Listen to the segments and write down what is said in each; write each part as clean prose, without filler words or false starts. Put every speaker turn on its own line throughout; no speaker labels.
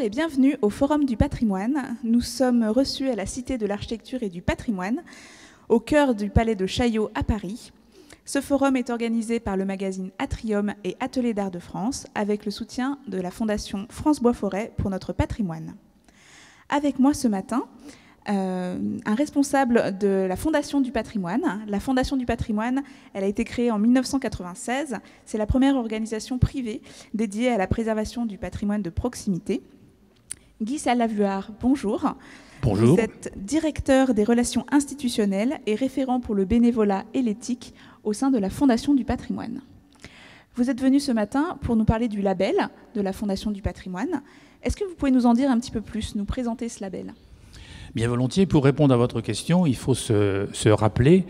et bienvenue au Forum du patrimoine. Nous sommes reçus à la Cité de l'Architecture et du Patrimoine, au cœur du Palais de Chaillot à Paris. Ce forum est organisé par le magazine Atrium et Atelier d'Art de France, avec le soutien de la Fondation France Bois Forêt pour notre patrimoine. Avec moi ce matin, un responsable de la Fondation du patrimoine. La Fondation du patrimoine, elle a été créée en 1996. C'est la première organisation privée dédiée à la préservation du patrimoine de proximité. Guy Salavuard, bonjour.
Bonjour.
Vous êtes directeur des relations institutionnelles et référent pour le bénévolat et l'éthique au sein de la Fondation du patrimoine. Vous êtes venu ce matin pour nous parler du label de la Fondation du patrimoine. Est-ce que vous pouvez nous en dire un petit peu plus, nous présenter ce label ?
Bien volontiers. Pour répondre à votre question, il faut se rappeler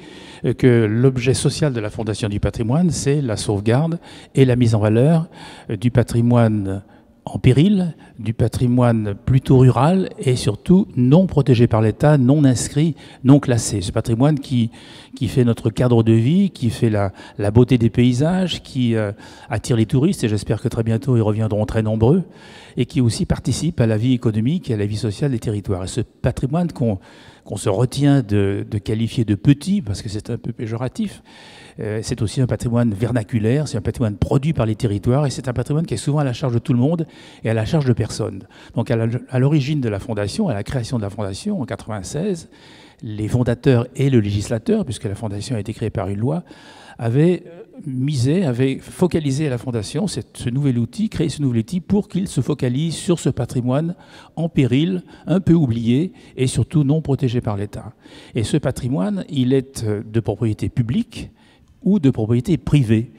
que l'objet social de la Fondation du patrimoine, c'est la sauvegarde et la mise en valeur du patrimoine en péril, du patrimoine plutôt rural et surtout non protégé par l'État, non inscrit, non classé. Ce patrimoine qui fait notre cadre de vie, qui fait la beauté des paysages, qui attire les touristes, et j'espère que très bientôt ils reviendront très nombreux, et qui aussi participe à la vie économique et à la vie sociale des territoires. Et ce patrimoine qu'on se retient de qualifier de petit, parce que c'est un peu péjoratif, c'est aussi un patrimoine vernaculaire, c'est un patrimoine produit par les territoires, et c'est un patrimoine qui est souvent à la charge de tout le monde et à la charge de personne. Donc à l'origine de la Fondation, à la création de la Fondation en 1996, les fondateurs et le législateur, puisque la Fondation a été créée par une loi, avaient focalisé à la Fondation ce nouvel outil, créé ce nouvel outil pour qu'il se focalise sur ce patrimoine en péril, un peu oublié et surtout non protégé par l'État. Et ce patrimoine, il est de propriété publique ou de propriété privée.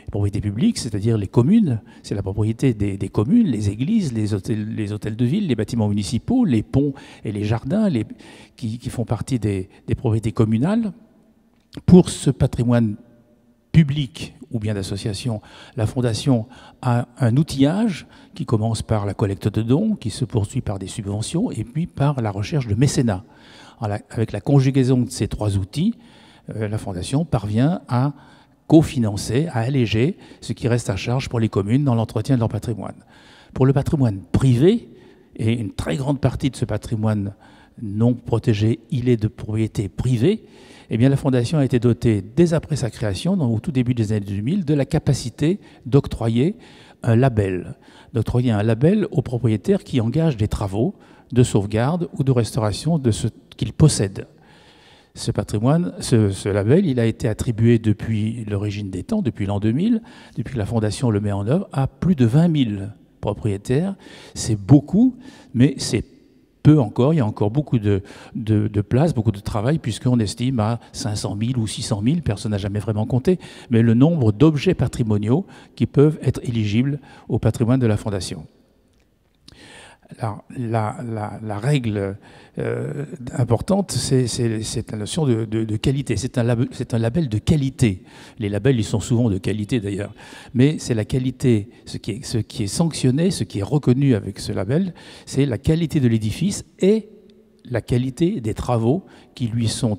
Propriété publique, c'est-à-dire les communes, c'est la propriété des communes, les églises, les hôtels de ville, les bâtiments municipaux, les ponts et les jardins qui font partie des propriétés communales. Pour ce patrimoine public ou bien d'association, la Fondation a un outillage qui commence par la collecte de dons, qui se poursuit par des subventions et puis par la recherche de mécénat. Avec la conjugaison de ces trois outils, la Fondation parvient à cofinancer, à alléger ce qui reste à charge pour les communes dans l'entretien de leur patrimoine. Pour le patrimoine privé, et une très grande partie de ce patrimoine non protégé, il est de propriété privée, eh bien, la Fondation a été dotée, dès après sa création, au tout début des années 2000, de la capacité d'octroyer un label. D'octroyer un label aux propriétaires qui engagent des travaux de sauvegarde ou de restauration de ce qu'ils possèdent. Ce patrimoine, ce label, il a été attribué depuis l'origine des temps, depuis l'an 2000, depuis que la Fondation le met en œuvre, à plus de 20 000 propriétaires. C'est beaucoup, mais c'est peu encore. Il y a encore beaucoup de place, beaucoup de travail, puisqu'on estime à 500 000 ou 600 000, personne n'a jamais vraiment compté, mais le nombre d'objets patrimoniaux qui peuvent être éligibles au patrimoine de la Fondation. Alors, la règle importante, c'est la notion de qualité. C'est un label de qualité. Les labels, ils sont souvent de qualité d'ailleurs. Mais c'est la qualité, ce qui est sanctionné, ce qui est reconnu avec ce label, c'est la qualité de l'édifice et la qualité des travaux qui sont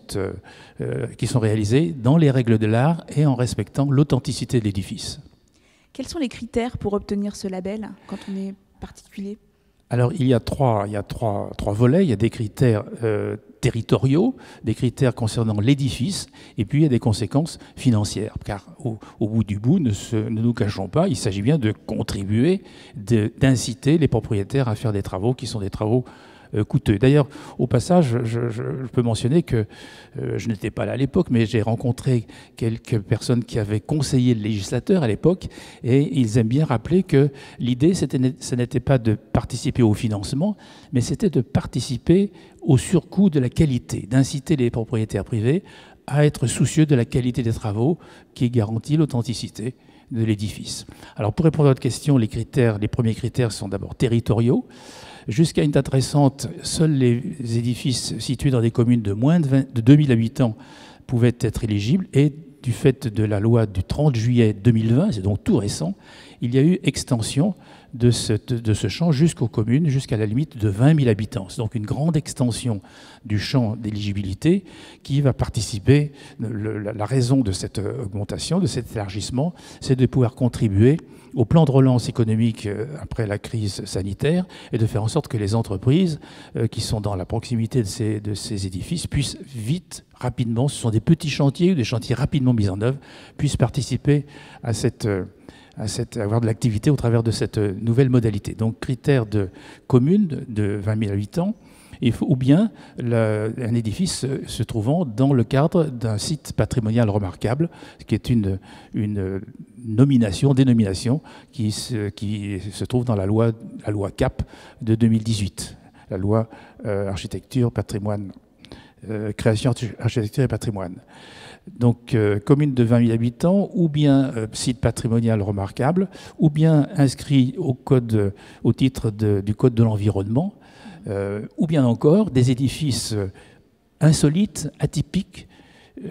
réalisés dans les règles de l'art et en respectant l'authenticité de l'édifice.
Quels sont les critères pour obtenir ce label quand on est particulier ?
Alors, il y a trois volets. Il y a des critères territoriaux, des critères concernant l'édifice, et puis il y a des conséquences financières. Car au bout du bout, ne nous cachons pas, il s'agit bien de contribuer, d'inciter les propriétaires à faire des travaux qui sont des travaux coûteux. D'ailleurs, au passage, je peux mentionner que je n'étais pas là à l'époque, mais j'ai rencontré quelques personnes qui avaient conseillé le législateur à l'époque, et ils aiment bien rappeler que l'idée, ce n'était pas de participer au financement, mais c'était de participer au surcoût de la qualité, d'inciter les propriétaires privés à être soucieux de la qualité des travaux qui garantit l'authenticité de l'édifice. Alors, pour répondre à votre question, les premiers critères sont d'abord territoriaux. Jusqu'à une date récente, seuls les édifices situés dans des communes de moins de 2000 habitants pouvaient être éligibles, et du fait de la loi du 30 juillet 2020, c'est donc tout récent, il y a eu extension de ce champ jusqu'aux communes, jusqu'à la limite de 20 000 habitants. C'est donc une grande extension du champ d'éligibilité qui va participer. La raison de cette augmentation, de cet élargissement, c'est de pouvoir contribuer au plan de relance économique après la crise sanitaire et de faire en sorte que les entreprises qui sont dans la proximité de ces édifices puissent vite, rapidement, ce sont des petits chantiers ou des chantiers rapidement mis en œuvre, puissent participer à avoir de l'activité au travers de cette nouvelle modalité. Donc critère de commune de 20 000 habitants, ou bien un édifice se trouvant dans le cadre d'un site patrimonial remarquable, qui est une dénomination qui se trouve dans la loi CAP de 2018, la loi architecture, patrimoine, création, architecture et patrimoine. Donc commune de 20 000 habitants, ou bien site patrimonial remarquable, ou bien inscrit au titre du Code de l'environnement, ou bien encore des édifices insolites, atypiques,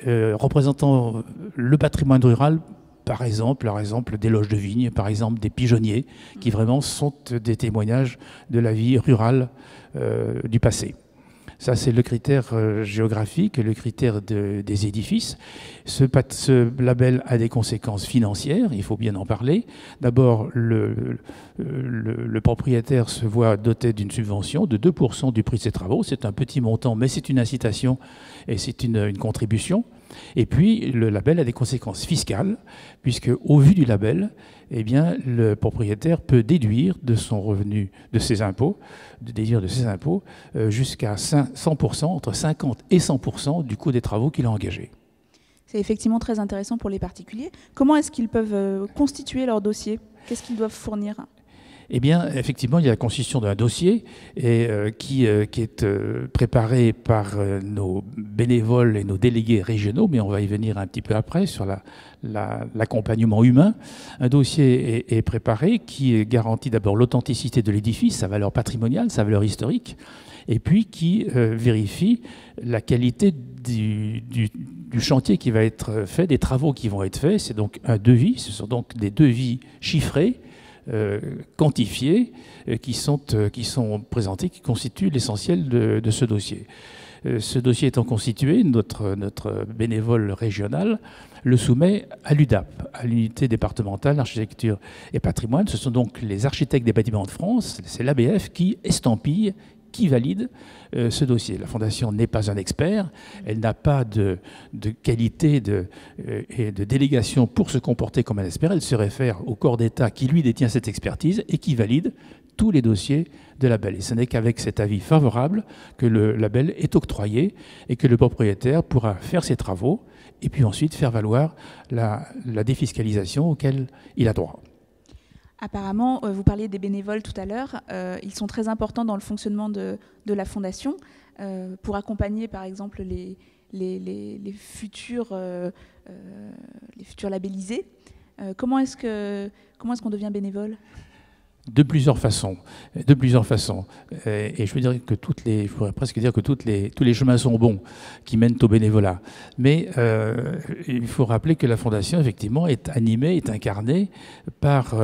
représentant le patrimoine rural, par exemple des loges de vignes, par exemple des pigeonniers, qui vraiment sont des témoignages de la vie rurale du passé. Ça, c'est le critère géographique, le critère des édifices. Ce label a des conséquences financières, il faut bien en parler. D'abord, le propriétaire se voit doté d'une subvention de 2% du prix de ses travaux. C'est un petit montant, mais c'est une incitation et c'est une contribution. Et puis, le label a des conséquences fiscales, puisque au vu du label, eh bien, le propriétaire peut déduire de son revenu, de ses impôts, jusqu'à 100%, entre 50 et 100% du coût des travaux qu'il a engagés.
C'est effectivement très intéressant pour les particuliers. Comment est-ce qu'ils peuvent constituer leur dossier? Qu'est-ce qu'ils doivent fournir?
Eh bien, effectivement, il y a la constitution d'un dossier qui est préparé par nos bénévoles et nos délégués régionaux, mais on va y venir un petit peu après sur l'accompagnement humain. Un dossier est préparé qui garantit d'abord l'authenticité de l'édifice, sa valeur patrimoniale, sa valeur historique, et puis qui vérifie la qualité du chantier qui va être fait, des travaux qui vont être faits. C'est donc un devis, ce sont donc des devis chiffrés, quantifiés, qui sont présentés, qui constituent l'essentiel de ce dossier. Ce dossier étant constitué, notre bénévole régional le soumet à l'UDAP, à l'unité départementale d'architecture et patrimoine. Ce sont donc les architectes des bâtiments de France, c'est l'ABF qui estampille, qui valide ce dossier. La Fondation n'est pas un expert, elle n'a pas de qualité et de délégation pour se comporter comme un expert, elle se réfère au corps d'État qui lui détient cette expertise et qui valide tous les dossiers de label. Et ce n'est qu'avec cet avis favorable que le label est octroyé et que le propriétaire pourra faire ses travaux et puis ensuite faire valoir la défiscalisation auquel il a droit.
Apparemment, vous parliez des bénévoles tout à l'heure, ils sont très importants dans le fonctionnement de la Fondation pour accompagner par exemple les futurs labellisés. Comment est-ce qu'on devient bénévole ?
De plusieurs façons. Et je pourrais presque dire que tous les chemins sont bons qui mènent au bénévolat. Mais il faut rappeler que la Fondation, effectivement, est animée, est incarnée par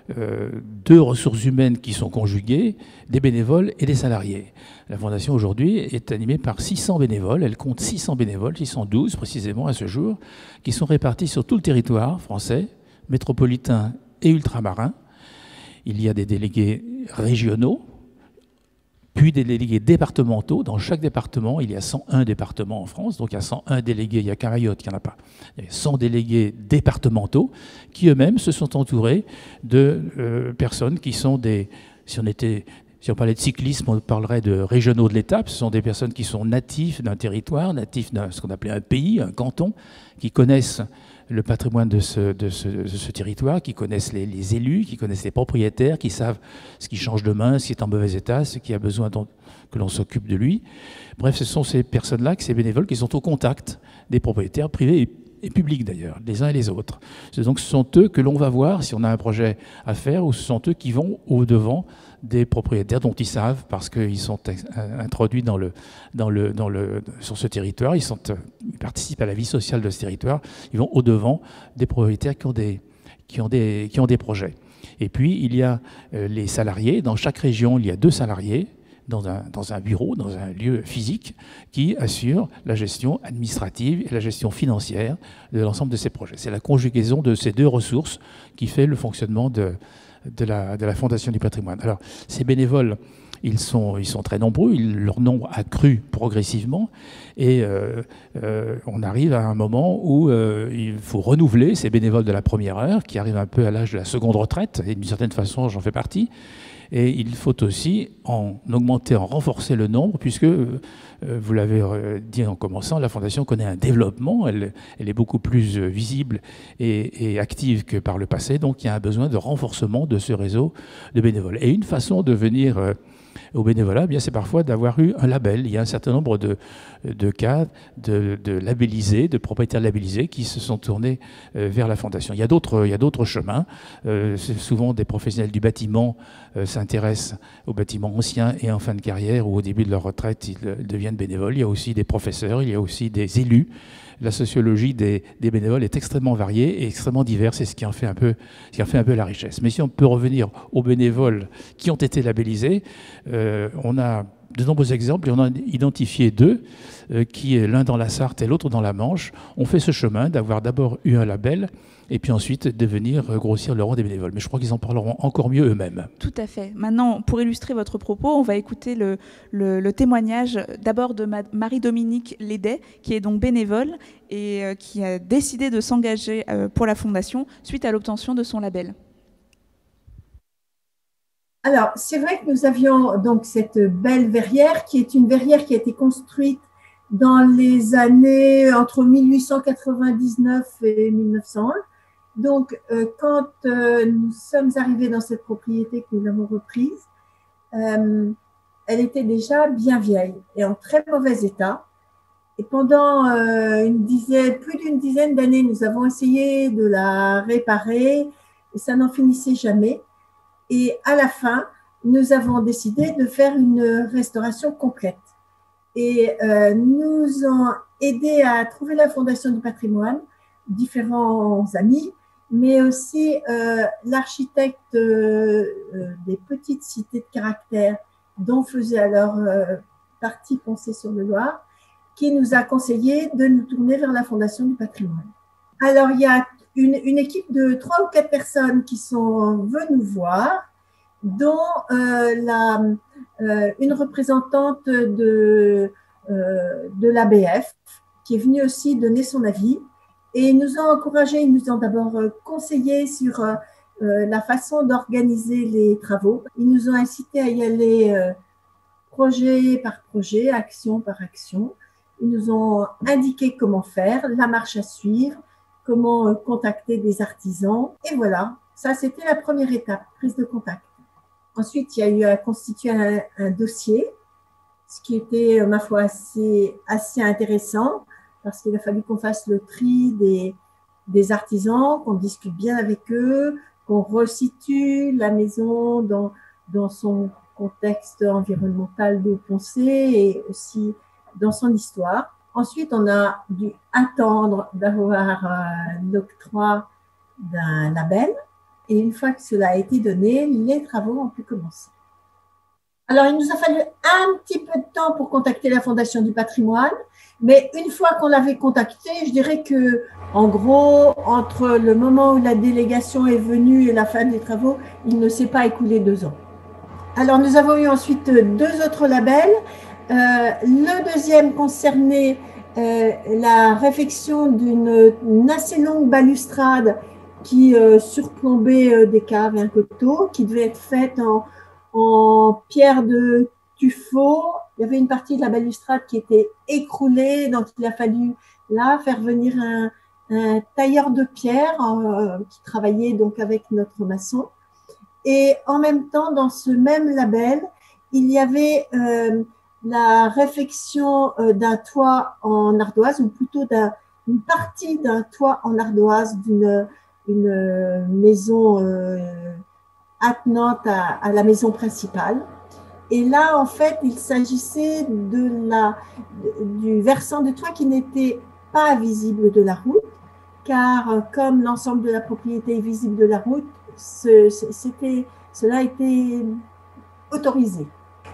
deux ressources humaines qui sont conjuguées, des bénévoles et des salariés. La Fondation, aujourd'hui, est animée par 600 bénévoles. Elle compte 600 bénévoles, 612 précisément à ce jour, qui sont répartis sur tout le territoire français, métropolitain et ultramarin. Il y a des délégués régionaux, puis des délégués départementaux. Dans chaque département, il y a 101 départements en France, donc il y a 101 délégués, il n'y a qu'à Mayotte qu'il n'y en a pas. Il y a 100 délégués départementaux qui eux-mêmes se sont entourés de personnes qui sont si on parlait de cyclisme, on parlerait de régionaux de l'étape. Ce sont des personnes qui sont natifs d'un territoire, natifs de ce qu'on appelait un pays, un canton, qui connaissent le patrimoine de ce territoire, qui connaissent les élus, qui connaissent les propriétaires, qui savent ce qui change de main, ce qui est en mauvais état, ce qui a besoin que l'on s'occupe de lui. Bref, ce sont ces personnes-là, ces bénévoles, qui sont au contact des propriétaires privés et publics d'ailleurs, les uns et les autres. Donc ce sont eux que l'on va voir si on a un projet à faire, ou ce sont eux qui vont au-devant des propriétaires dont ils savent, parce qu'ils sont introduits sur ce territoire, ils participent à la vie sociale de ce territoire, ils vont au-devant des propriétaires qui ont des projets. Et puis, il y a les salariés. Dans chaque région, il y a 2 salariés dans un bureau, dans un lieu physique, qui assurent la gestion administrative et la gestion financière de l'ensemble de ces projets. C'est la conjugaison de ces 2 ressources qui fait le fonctionnement de la Fondation du patrimoine. Alors, ces bénévoles, ils sont très nombreux, leur nombre a cru progressivement, et on arrive à un moment où il faut renouveler ces bénévoles de la première heure, qui arrivent un peu à l'âge de la seconde retraite, et d'une certaine façon, j'en fais partie. Et il faut aussi en augmenter, en renforcer le nombre, puisque, vous l'avez dit en commençant, la Fondation connaît un développement, elle est beaucoup plus visible et active que par le passé, donc il y a un besoin de renforcement de ce réseau de bénévoles. Et une façon de venir au bénévolat, eh bien, c'est parfois d'avoir eu un label. Il y a un certain nombre de cas de labellisés, de propriétaires labellisés qui se sont tournés vers la Fondation. Il y a d'autres chemins. Souvent, des professionnels du bâtiment s'intéressent aux bâtiments anciens et en fin de carrière ou au début de leur retraite, ils deviennent bénévoles. Il y a aussi des professeurs, il y a aussi des élus. La sociologie des bénévoles est extrêmement variée et extrêmement diverse, c'est ce qui en fait un peu la richesse. Mais si on peut revenir aux bénévoles qui ont été labellisés, on a de nombreux exemples et on a identifié 2, qui est l'un dans la Sarthe et l'autre dans la Manche, ont fait ce chemin d'avoir d'abord eu un label et puis ensuite de venir grossir le rang des bénévoles. Mais je crois qu'ils en parleront encore mieux eux-mêmes.
Tout à fait. Maintenant, pour illustrer votre propos, on va écouter le témoignage d'abord de Marie-Dominique Lédet, qui est donc bénévole et qui a décidé de s'engager pour la Fondation suite à l'obtention de son label.
Alors, c'est vrai que nous avions donc cette belle verrière, qui est une verrière qui a été construite dans les années entre 1899 et 1901. Donc, quand nous sommes arrivés dans cette propriété que nous avons reprise, elle était déjà bien vieille et en très mauvais état. Et pendant plus d'une dizaine d'années, nous avons essayé de la réparer et ça n'en finissait jamais. Et à la fin, nous avons décidé de faire une restauration complète. Et nous ont aidé à trouver la Fondation du patrimoine, différents amis, mais aussi l'architecte des petites cités de caractère dont faisait alors partie Poncé-sur-le-Loir, qui nous a conseillé de nous tourner vers la Fondation du patrimoine. Alors, il y a une équipe de 3 ou 4 personnes qui sont venues voir, dont une représentante de l'ABF, qui est venue aussi donner son avis. Et ils nous ont encouragés, ils nous ont d'abord conseillé sur la façon d'organiser les travaux. Ils nous ont incités à y aller projet par projet, action par action. Ils nous ont indiqué comment faire, la marche à suivre, comment contacter des artisans. Et voilà, ça c'était la première étape, prise de contact. Ensuite, il y a eu à constituer un dossier, ce qui était, ma foi, assez intéressant, parce qu'il a fallu qu'on fasse le tri des artisans, qu'on discute bien avec eux, qu'on resitue la maison dans son contexte environnemental de Poncé et aussi dans son histoire. Ensuite, on a dû attendre d'avoir l'octroi d'un label. Et une fois que cela a été donné, les travaux ont pu commencer. Alors, il nous a fallu un petit peu de temps pour contacter la Fondation du patrimoine, mais une fois qu'on l'avait contacté, je dirais que, en gros, entre le moment où la délégation est venue et la fin des travaux, il ne s'est pas écoulé 2 ans. Alors, nous avons eu ensuite 2 autres labels. Le deuxième concernait la réfection d'une assez longue balustrade qui surplombait des caves et un coteau, qui devait être faite en pierre de tuffeau. Il y avait une partie de la balustrade qui était écroulée, donc il a fallu là faire venir un tailleur de pierre qui travaillait donc avec notre maçon. Et en même temps, dans ce même label, il y avait la réfection d'un toit en ardoise, ou plutôt une partie d'un toit en ardoise d'une maison attenante à la maison principale. Et là, en fait, il s'agissait du versant de toit qui n'était pas visible de la route, car comme l'ensemble de la propriété est visible de la route, cela a été autorisé.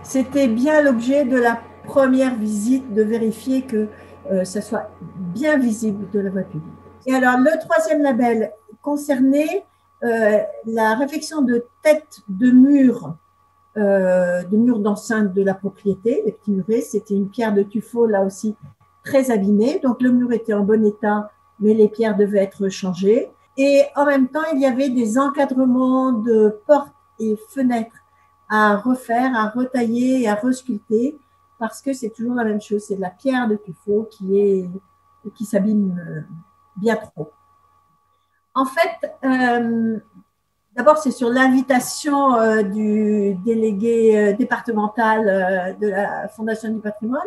C'était bien l'objet de la première visite, de vérifier que ça soit bien visible de la voie publique. Et alors, le troisième label concernait la réfection de têtes de murs d'enceinte de la propriété, les petits murets. C'était une pierre de tuffeau, là aussi, très abîmée. Donc, le mur était en bon état, mais les pierres devaient être changées. Et en même temps, il y avait des encadrements de portes et fenêtres à refaire, à retailler et à resculpter, parce que c'est toujours la même chose, c'est de la pierre de tuffeau qui s'abîme bien trop. En fait, d'abord, c'est sur l'invitation du délégué départemental de la Fondation du patrimoine,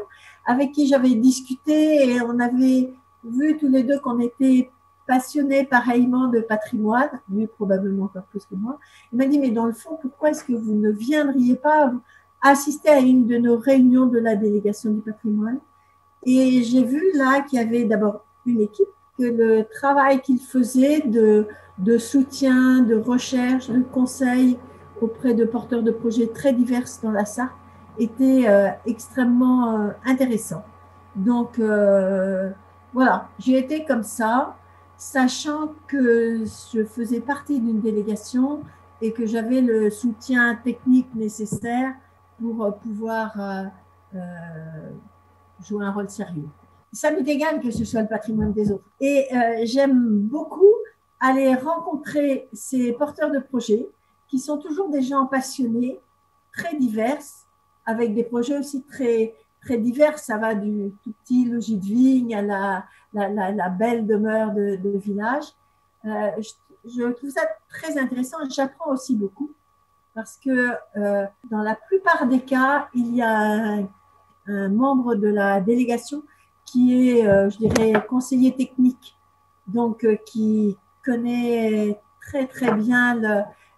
avec qui j'avais discuté et on avait vu tous les deux qu'on était passionné pareillement de patrimoine, lui probablement encore plus que moi. Il m'a dit, mais dans le fond, pourquoi est-ce que vous ne viendriez pas assister à une de nos réunions de la délégation du patrimoine? Et j'ai vu là qu'il y avait d'abord une équipe, que le travail qu'il faisait de soutien, de recherche, de conseil auprès de porteurs de projets très divers dans la Sarthe était extrêmement intéressant. Donc, voilà, j'ai été comme ça, sachant que je faisais partie d'une délégation et que j'avais le soutien technique nécessaire pour pouvoir jouer un rôle sérieux. Ça m'est égal que ce soit le patrimoine des autres. Et j'aime beaucoup aller rencontrer ces porteurs de projets qui sont toujours des gens passionnés, très divers, avec des projets aussi très, très divers. Ça va du tout petit logis de vigne à la belle demeure de village. Je trouve ça très intéressant et j'apprends aussi beaucoup parce que dans la plupart des cas, il y a un membre de la délégation qui est, je dirais, conseiller technique, donc qui connaît très, très bien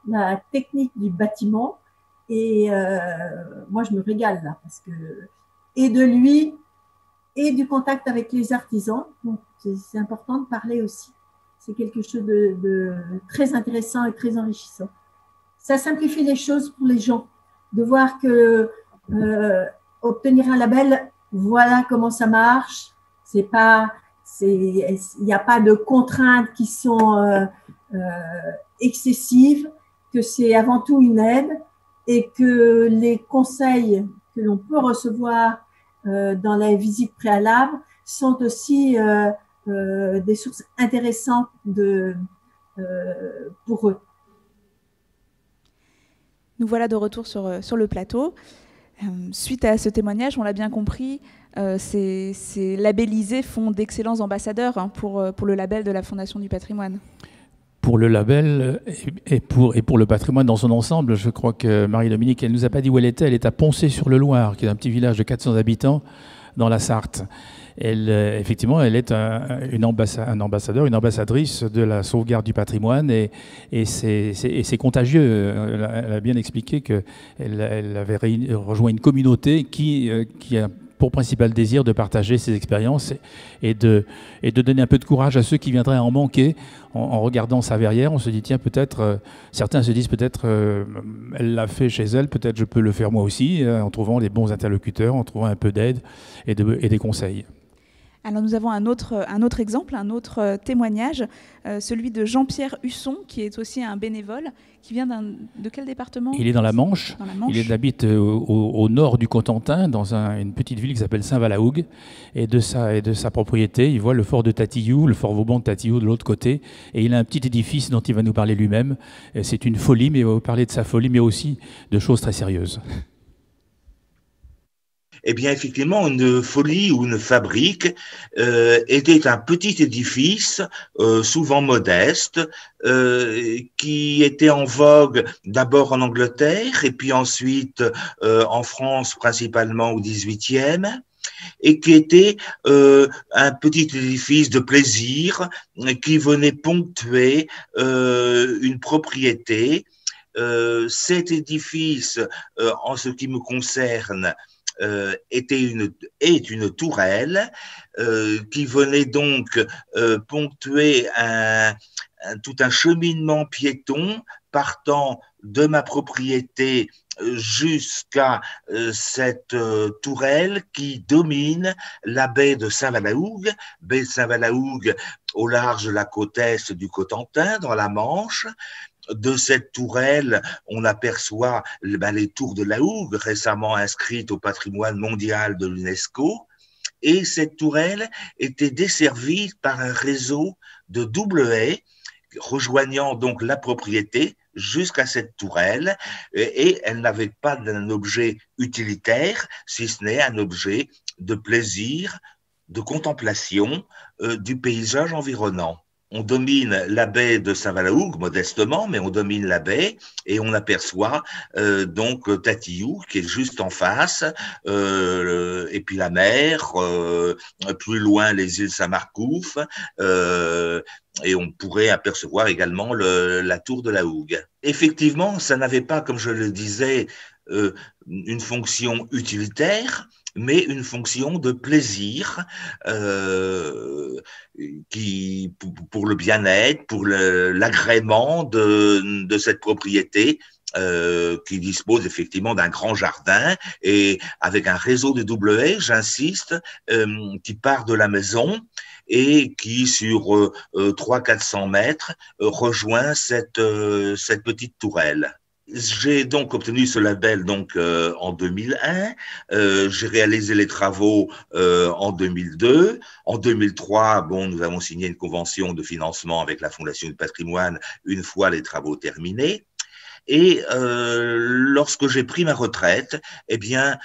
la technique du bâtiment. Et moi, je me régale là, parce que, et de lui, et du contact avec les artisans. Donc, c'est important de parler aussi. C'est quelque chose de très intéressant et très enrichissant. Ça simplifie les choses pour les gens, de voir que obtenir un label, voilà comment ça marche. Il n'y a pas de contraintes qui sont excessives, que c'est avant tout une aide et que les conseils que l'on peut recevoir dans la visite préalable sont aussi des sources intéressantes pour eux.
Nous voilà de retour sur le plateau. Suite à ce témoignage, on l'a bien compris, ces labellisés font d'excellents ambassadeurs pour le label de la Fondation du patrimoine.
Pour le label et pour le patrimoine dans son ensemble, je crois que Marie-Dominique, elle ne nous a pas dit où elle était. Elle est à Poncé-sur-le-Loir, qui est un petit village de 400 habitants dans la Sarthe. Effectivement, elle est un ambassadeur, une ambassadrice de la sauvegarde du patrimoine et c'est contagieux. Elle a bien expliqué qu'elle avait rejoint une communauté qui a pour principal désir de partager ses expériences et de donner un peu de courage à ceux qui viendraient en manquer. En regardant sa verrière, on se dit, tiens, peut-être, certains se disent peut-être, elle l'a fait chez elle, peut-être je peux le faire moi aussi, en trouvant les bons interlocuteurs, en trouvant un peu d'aide et des conseils.
Alors nous avons un autre exemple, un autre témoignage, celui de Jean-Pierre Husson, qui est aussi un bénévole, qui vient de quel département ?
Il est dans la Manche. Il habite au nord du Cotentin, dans une petite ville qui s'appelle Saint-Valahougue. Et de sa propriété, il voit le fort de Tatillou, le fort Vauban de Tatillou de l'autre côté. Et il a un petit édifice dont il va nous parler lui-même. C'est une folie, mais il va vous parler de sa folie, mais aussi de choses très sérieuses.
Eh bien, effectivement, une folie ou une fabrique était un petit édifice, souvent modeste, qui était en vogue d'abord en Angleterre et puis ensuite en France, principalement au XVIIIe, et qui était un petit édifice de plaisir qui venait ponctuer une propriété. Cet édifice, en ce qui me concerne, est une tourelle qui venait donc ponctuer tout un cheminement piéton partant de ma propriété jusqu'à cette tourelle qui domine la baie de Saint-Valahougue, baie de Saint-Valahougue au large de la côte est du Cotentin, dans la Manche. De cette tourelle, on aperçoit les tours de la Hougue, récemment inscrites au patrimoine mondial de l'UNESCO. Et cette tourelle était desservie par un réseau de double haies, rejoignant donc la propriété jusqu'à cette tourelle, et elle n'avait pas d'un objet utilitaire, si ce n'est un objet de plaisir, de contemplation du paysage environnant. On domine la baie de Saint-Valahougue, modestement, mais on domine la baie et on aperçoit donc Tatillou, qui est juste en face, et puis la mer, plus loin les îles Saint-Marcouf, et on pourrait apercevoir également la tour de la Hougue. Effectivement, ça n'avait pas, comme je le disais, une fonction utilitaire, mais une fonction de plaisir pour le bien-être, pour l'agrément de cette propriété qui dispose effectivement d'un grand jardin et avec un réseau de double haies, j'insiste, qui part de la maison et qui, sur 300-400 mètres, rejoint cette petite tourelle. J'ai donc obtenu ce label donc en 2001. J'ai réalisé les travaux en 2002. En 2003, nous avons signé une convention de financement avec la Fondation du patrimoine une fois les travaux terminés. Et lorsque j'ai pris ma retraite, j'ai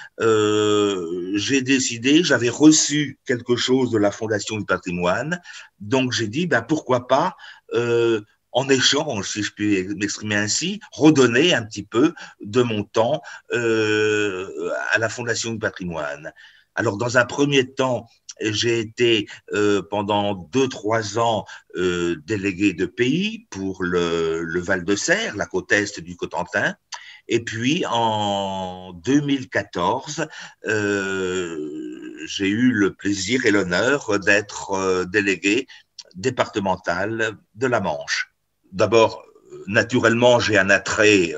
décidé, j'avais reçu quelque chose de la Fondation du patrimoine, donc j'ai dit pourquoi pas en échange, si je puis m'exprimer ainsi, redonner un petit peu de mon temps à la Fondation du patrimoine. Alors, dans un premier temps, j'ai été pendant 2-3 ans délégué de pays pour le Val-de-Serre, la côte est du Cotentin. Et puis, en 2014, j'ai eu le plaisir et l'honneur d'être délégué départemental de la Manche. D'abord, naturellement, j'ai un attrait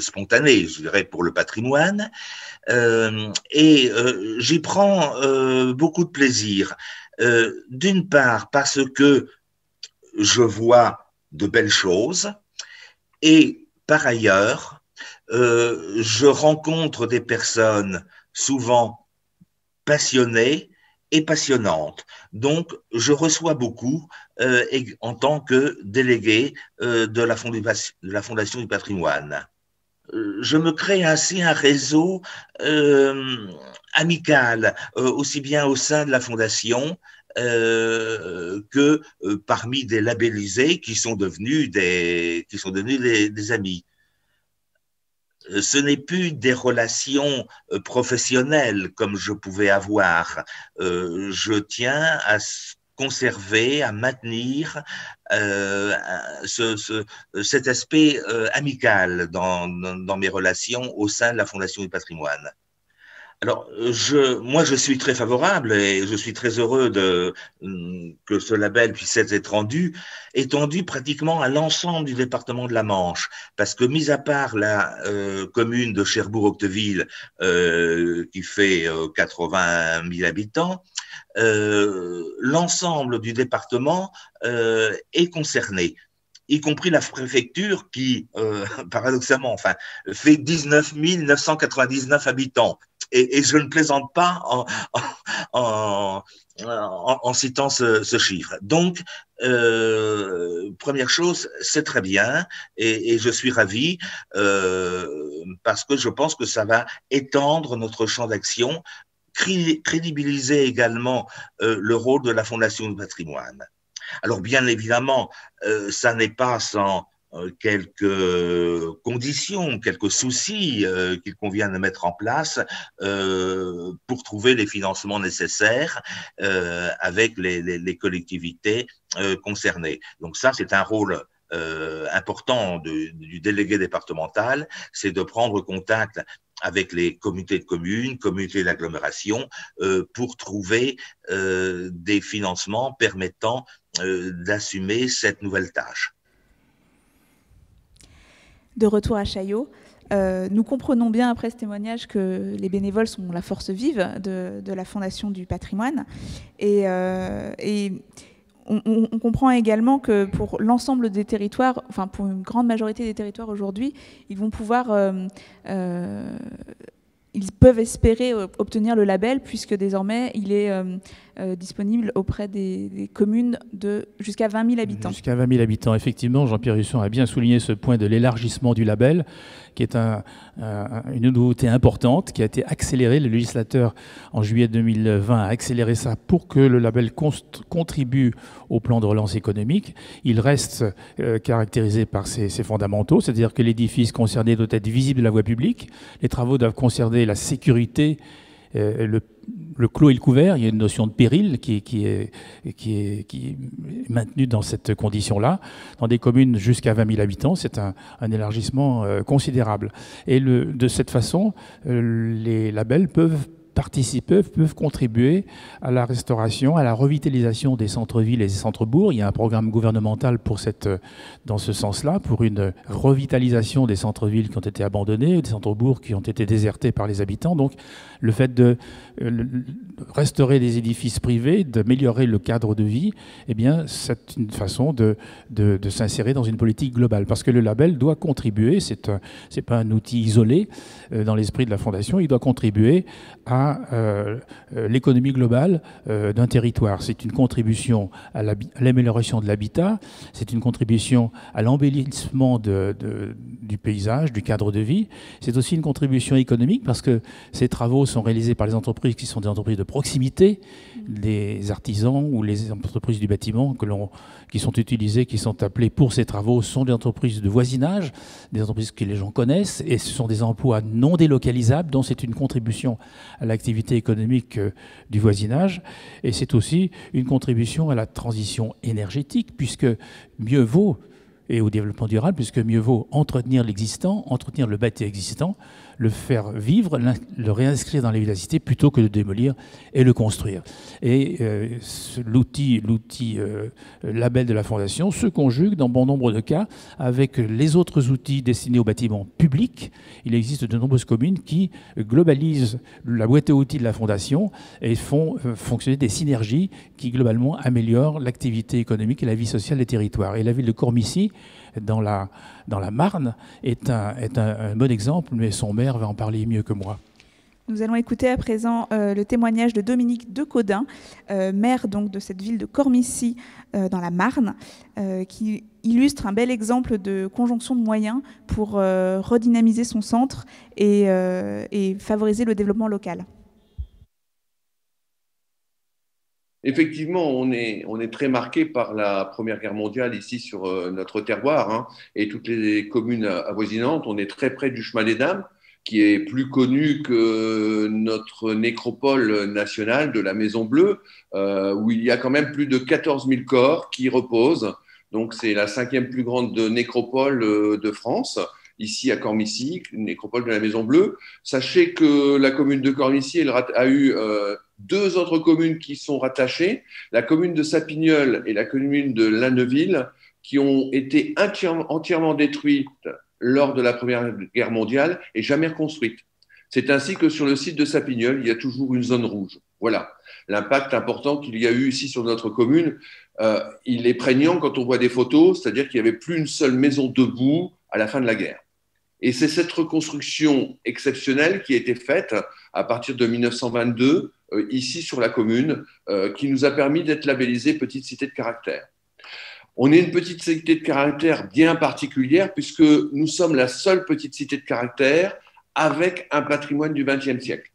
spontané, je dirais, pour le patrimoine, et j'y prends beaucoup de plaisir. D'une part, parce que je vois de belles choses, et par ailleurs, je rencontre des personnes souvent passionnées et passionnante. Donc, je reçois beaucoup en tant que délégué de la Fondation du patrimoine. Je me crée ainsi un réseau amical, aussi bien au sein de la Fondation que parmi des labellisés qui sont devenus des amis. Ce n'est plus des relations professionnelles comme je pouvais avoir. Je tiens à conserver, à maintenir cet aspect amical dans mes relations au sein de la Fondation du patrimoine. Alors, moi, je suis très favorable et je suis très heureux que ce label puisse être étendu pratiquement à l'ensemble du département de la Manche. Parce que, mis à part la commune de Cherbourg-Octeville, qui fait 80 000 habitants, l'ensemble du département est concerné, y compris la préfecture qui, paradoxalement, fait 19 999 habitants. Et je ne plaisante pas en citant ce chiffre. Donc, première chose, c'est très bien et je suis ravi parce que je pense que ça va étendre notre champ d'action, crédibiliser également le rôle de la Fondation du patrimoine. Alors, bien évidemment, ça n'est pas sans quelques conditions, quelques soucis qu'il convient de mettre en place pour trouver les financements nécessaires avec les collectivités concernées. Donc ça, c'est un rôle important du délégué départemental, c'est de prendre contact avec les communautés de communes, communautés d'agglomération, pour trouver des financements permettant d'assumer cette nouvelle tâche.
De retour à Chaillot, nous comprenons bien après ce témoignage que les bénévoles sont la force vive de la Fondation du patrimoine. Et on comprend également que pour l'ensemble des territoires, enfin pour une grande majorité des territoires aujourd'hui, ils vont pouvoir... ils peuvent espérer obtenir le label puisque désormais il est disponible auprès des communes de jusqu'à 20 000 habitants.
Jusqu'à 20 000 habitants, effectivement. Jean-Pierre Husson a bien souligné ce point de l'élargissement du label, qui est une nouveauté importante, qui a été accélérée. Le législateur, en juillet 2020, a accéléré ça pour que le label contribue au plan de relance économique. Il reste caractérisé par ses fondamentaux, c'est-à-dire que l'édifice concerné doit être visible de la voie publique. Les travaux doivent concerner la sécurité, le clos et le couvert. Il y a une notion de péril qui est maintenue dans cette condition-là. Dans des communes jusqu'à 20 000 habitants, c'est un élargissement considérable. Et de cette façon, les labels peuvent participer, peuvent contribuer à la restauration, à la revitalisation des centres-villes et des centres-bourgs. Il y a un programme gouvernemental dans ce sens-là, pour une revitalisation des centres-villes qui ont été abandonnés, des centres-bourgs qui ont été désertés par les habitants. Donc, le fait de restaurer des édifices privés, d'améliorer le cadre de vie, eh bien, c'est une façon de s'insérer dans une politique globale. Parce que le label doit contribuer, c'est pas un outil isolé dans l'esprit de la Fondation, il doit contribuer à l'économie globale d'un territoire. C'est une contribution à l'amélioration de l'habitat, c'est une contribution à l'embellissement du paysage, du cadre de vie. C'est aussi une contribution économique parce que ces travaux sont réalisés par les entreprises qui sont des entreprises de proximité, les artisans ou les entreprises du bâtiment qui sont utilisées, qui sont appelées pour ces travaux, sont des entreprises de voisinage, des entreprises que les gens connaissent, et ce sont des emplois non délocalisables, donc c'est une contribution à l'activité économique du voisinage, et c'est aussi une contribution à la transition énergétique, puisque mieux vaut, et au développement durable, puisque mieux vaut entretenir l'existant, entretenir le bâti existant, le faire vivre, le réinscrire dans la vivacité plutôt que de démolir et le construire. Et l'outil label de la Fondation se conjugue dans bon nombre de cas avec les autres outils destinés aux bâtiments publics. Il existe de nombreuses communes qui globalisent la boîte à outils de la Fondation et font fonctionner des synergies qui globalement améliorent l'activité économique et la vie sociale des territoires. Et la ville de Cormicy, dans la Marne, est un bon exemple, mais son maire va en parler mieux que moi.
Nous allons écouter à présent le témoignage de Dominique Decaudin, maire donc de cette ville de Cormicy dans la Marne, qui illustre un bel exemple de conjonction de moyens pour redynamiser son centre et favoriser le développement local.
Effectivement, on est très marqué par la Première Guerre mondiale ici sur notre terroir, hein, et toutes les communes avoisinantes. On est très près du chemin des Dames, qui est plus connu que notre nécropole nationale de la Maison Bleue, où il y a quand même plus de 14 000 corps qui reposent. Donc c'est la 5e plus grande nécropole de France, ici à Cormicy, une nécropole de la Maison Bleue. Sachez que la commune de Cormicy a eu 2 autres communes qui sont rattachées, la commune de Sapigneul et la commune de Lanneville, qui ont été entièrement détruites lors de la Première Guerre mondiale et jamais reconstruites. C'est ainsi que sur le site de Sapigneul, il y a toujours une zone rouge. Voilà l'impact important qu'il y a eu ici sur notre commune. Il est prégnant quand on voit des photos, c'est-à-dire qu'il n'y avait plus une seule maison debout à la fin de la guerre. Et c'est cette reconstruction exceptionnelle qui a été faite à partir de 1922, ici sur la commune, qui nous a permis d'être labellisés petite cité de caractère. On est une petite cité de caractère bien particulière puisque nous sommes la seule petite cité de caractère avec un patrimoine du XXe siècle.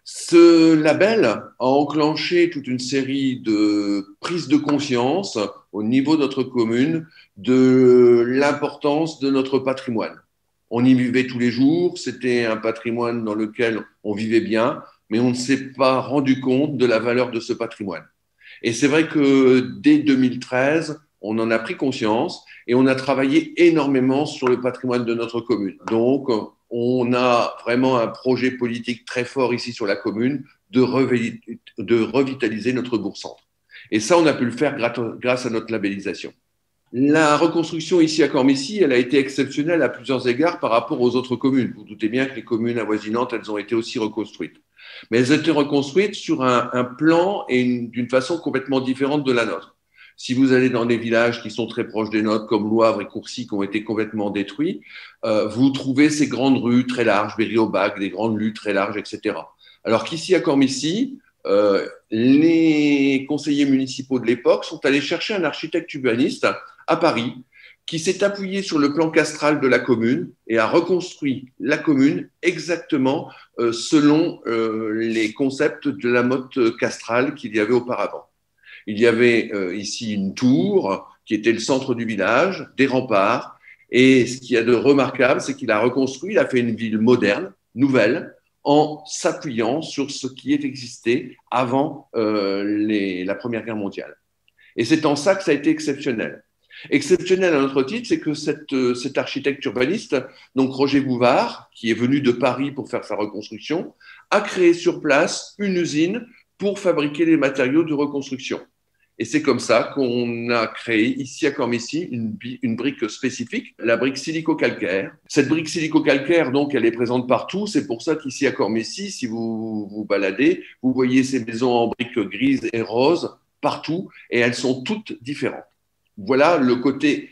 Ce label a enclenché toute une série de prises de conscience au niveau de notre commune de l'importance de notre patrimoine. On y vivait tous les jours, c'était un patrimoine dans lequel on vivait bien, mais on ne s'est pas rendu compte de la valeur de ce patrimoine. Et c'est vrai que dès 2013, on en a pris conscience et on a travaillé énormément sur le patrimoine de notre commune. Donc, on a vraiment un projet politique très fort ici sur la commune de revitaliser notre bourg-centre. Et ça, on a pu le faire grâce à notre labellisation. La reconstruction ici à Cormicy, elle a été exceptionnelle à plusieurs égards par rapport aux autres communes. Vous doutez bien que les communes avoisinantes, elles ont été aussi reconstruites. Mais elles ont été reconstruites sur un plan et d'une façon complètement différente de la nôtre. Si vous allez dans des villages qui sont très proches des nôtres, comme Loivre et Courcy, qui ont été complètement détruits, vous trouvez ces grandes rues très larges, Berry-au-Bac, des grandes rues très larges, etc. Alors qu'ici à Cormicy, les conseillers municipaux de l'époque sont allés chercher un architecte urbaniste à Paris qui s'est appuyé sur le plan castral de la commune et a reconstruit la commune exactement selon les concepts de la mode castrale qu'il y avait auparavant. Il y avait ici une tour qui était le centre du village, des remparts, et ce qu'il y a de remarquable, c'est qu'il a reconstruit, il a fait une ville moderne, nouvelle, en s'appuyant sur ce qui existait avant la Première Guerre mondiale. Et c'est en ça que ça a été exceptionnel. Exceptionnel à notre titre, c'est que cet architecte urbaniste, donc Roger Bouvard, qui est venu de Paris pour faire sa reconstruction, a créé sur place une usine pour fabriquer les matériaux de reconstruction. Et c'est comme ça qu'on a créé ici à Cormicy une brique spécifique, la brique silico-calcaire. Cette brique silico-calcaire, donc, elle est présente partout. C'est pour ça qu'ici à Cormicy, si vous vous baladez, vous voyez ces maisons en briques grises et roses partout, et elles sont toutes différentes. Voilà le côté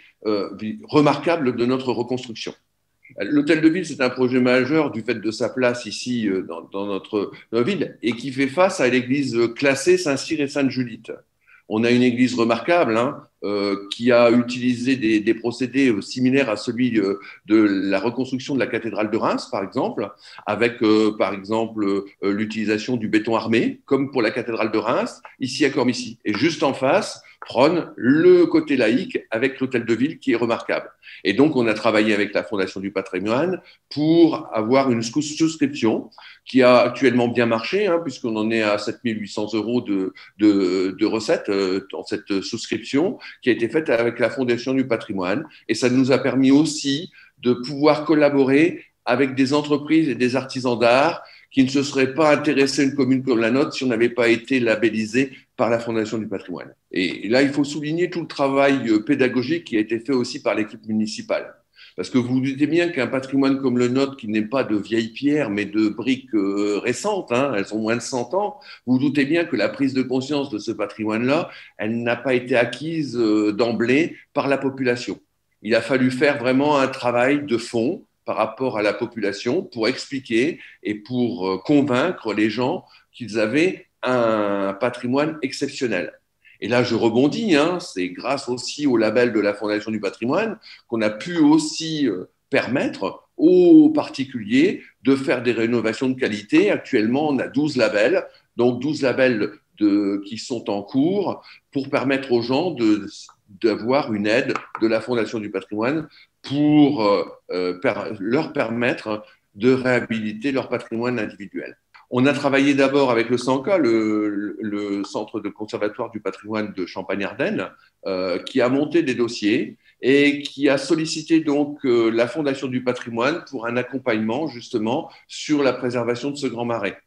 remarquable de notre reconstruction. L'hôtel de ville, c'est un projet majeur du fait de sa place ici dans notre ville et qui fait face à l'église classée Saint-Cyr et Sainte-Judith. On a une église remarquable qui a utilisé des procédés similaires à celui de la reconstruction de la cathédrale de Reims, par exemple, avec, par exemple, l'utilisation du béton armé, comme pour la cathédrale de Reims, ici à Cormicy. Et juste en face, prône le côté laïque avec l'hôtel de ville qui est remarquable. Et donc, on a travaillé avec la Fondation du patrimoine pour avoir une souscription qui a actuellement bien marché, puisqu'on en est à 7 800 € de recettes dans cette souscription qui a été faite avec la Fondation du patrimoine. Et ça nous a permis aussi de pouvoir collaborer avec des entreprises et des artisans d'art qui ne se seraient pas intéressés à une commune comme la nôtre si on n'avait pas été labellisé par la Fondation du patrimoine. Et là, il faut souligner tout le travail pédagogique qui a été fait aussi par l'équipe municipale. Parce que vous vous doutez bien qu'un patrimoine comme le nôtre, qui n'est pas de vieilles pierres, mais de briques récentes, elles ont moins de 100 ans, vous vous doutez bien que la prise de conscience de ce patrimoine-là, elle n'a pas été acquise d'emblée par la population. Il a fallu faire vraiment un travail de fond par rapport à la population pour expliquer et pour convaincre les gens qu'ils avaient un patrimoine exceptionnel. Et là, je rebondis, c'est grâce aussi au label de la Fondation du patrimoine qu'on a pu aussi permettre aux particuliers de faire des rénovations de qualité. Actuellement, on a 12 labels, donc 12 labels qui sont en cours pour permettre aux gens d'avoir une aide de la Fondation du patrimoine pour leur permettre de réhabiliter leur patrimoine individuel. On a travaillé d'abord avec le CENCA, le Centre de conservatoire du patrimoine de Champagne-Ardenne, qui a monté des dossiers et qui a sollicité donc la Fondation du patrimoine pour un accompagnement justement sur la préservation de ce grand marais.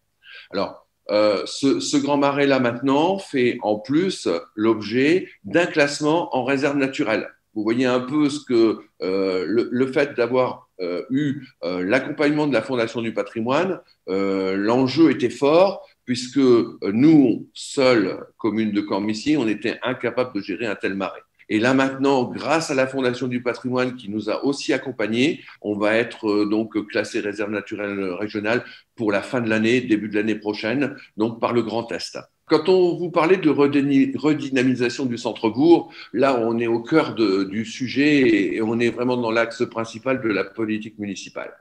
Alors, ce grand marais-là maintenant fait en plus l'objet d'un classement en réserve naturelle. Vous voyez un peu ce que le fait d'avoir eu l'accompagnement de la Fondation du patrimoine, l'enjeu était fort puisque nous, seuls, commune de Cormicy, on était incapables de gérer un tel marais. Et là maintenant, grâce à la Fondation du patrimoine qui nous a aussi accompagnés, on va être donc classé réserve naturelle régionale pour la fin de l'année, début de l'année prochaine, donc par le Grand Est. Quand on vous parlait de redynamisation du centre-bourg, là, on est au cœur du sujet et on est vraiment dans l'axe principal de la politique municipale.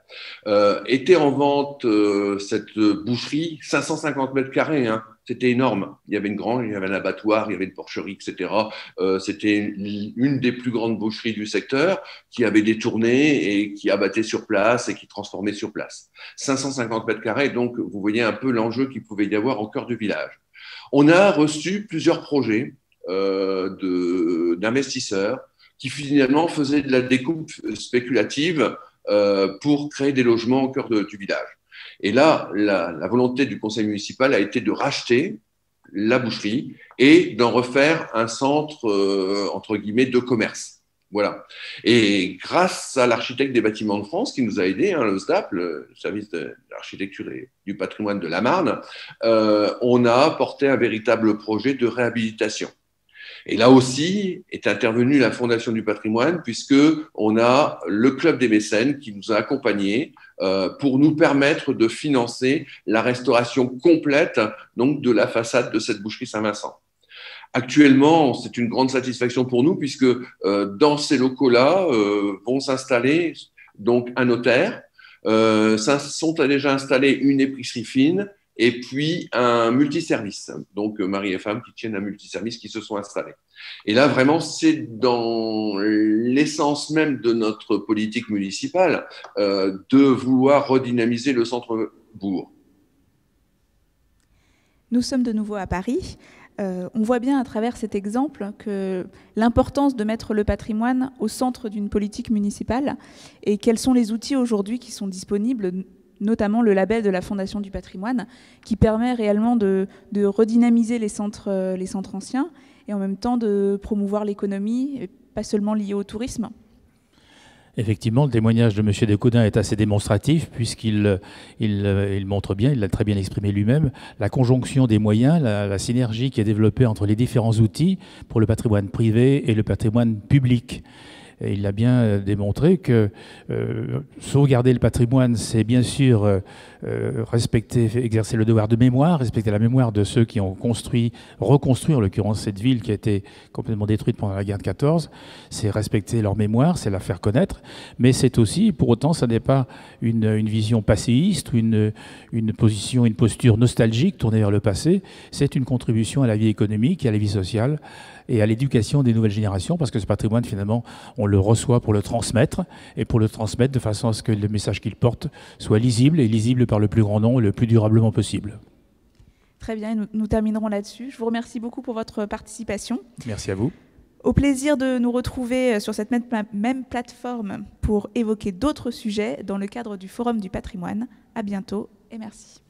Était en vente cette boucherie, 550 mètres carrés, c'était énorme. Il y avait une grange, il y avait un abattoir, il y avait une porcherie, etc. C'était une des plus grandes boucheries du secteur qui avait des tournées et qui abattait sur place et qui transformait sur place. 550 mètres carrés, donc vous voyez un peu l'enjeu qu'il pouvait y avoir au cœur du village. On a reçu plusieurs projets d'investisseurs qui finalement faisaient de la découpe spéculative pour créer des logements au cœur du village. Et là, la volonté du conseil municipal a été de racheter la boucherie et d'en refaire un centre, entre guillemets, de commerce. Voilà. Et grâce à l'architecte des bâtiments de France qui nous a aidés, le SDAP, le service de l'architecture et du patrimoine de la Marne, on a porté un véritable projet de réhabilitation. Et là aussi est intervenue la Fondation du patrimoine, puisqu'on a le Club des mécènes qui nous a accompagnés pour nous permettre de financer la restauration complète donc, de la façade de cette boucherie Saint-Vincent. Actuellement, c'est une grande satisfaction pour nous, puisque dans ces locaux-là vont s'installer donc, un notaire, sont déjà installés une épicerie fine, et puis un multiservice. Donc, mari et femme qui tiennent un multiservice qui se sont installés. Et là, vraiment, c'est dans l'essence même de notre politique municipale de vouloir redynamiser le centre-bourg.
Nous sommes de nouveau à Paris. On voit bien à travers cet exemple que l'importance de mettre le patrimoine au centre d'une politique municipale et quels sont les outils aujourd'hui qui sont disponibles, notamment le label de la Fondation du patrimoine, qui permet réellement de redynamiser les centres anciens et en même temps de promouvoir l'économie, pas seulement liée au tourisme.
Effectivement, le témoignage de M. Descoudin est assez démonstratif puisqu'il montre bien, il l'a très bien exprimé lui-même, la conjonction des moyens, la synergie qui est développée entre les différents outils pour le patrimoine privé et le patrimoine public. Et il a bien démontré que sauvegarder le patrimoine, c'est bien sûr respecter, exercer le devoir de mémoire, respecter la mémoire de ceux qui ont reconstruit en l'occurrence cette ville qui a été complètement détruite pendant la guerre de 14. C'est respecter leur mémoire, c'est la faire connaître, mais c'est aussi, pour autant, ça n'est pas une vision passéiste ou une posture nostalgique tournée vers le passé. C'est une contribution à la vie économique, à la vie sociale et à l'éducation des nouvelles générations, parce que ce patrimoine, finalement, on le reçoit pour le transmettre, et pour le transmettre de façon à ce que le message qu'il porte soit lisible, et lisible par le plus grand nombre et le plus durablement possible.
Très bien, nous terminerons là-dessus. Je vous remercie beaucoup pour votre participation.
Merci à vous.
Au plaisir de nous retrouver sur cette même plateforme pour évoquer d'autres sujets dans le cadre du Forum du patrimoine. À bientôt et merci.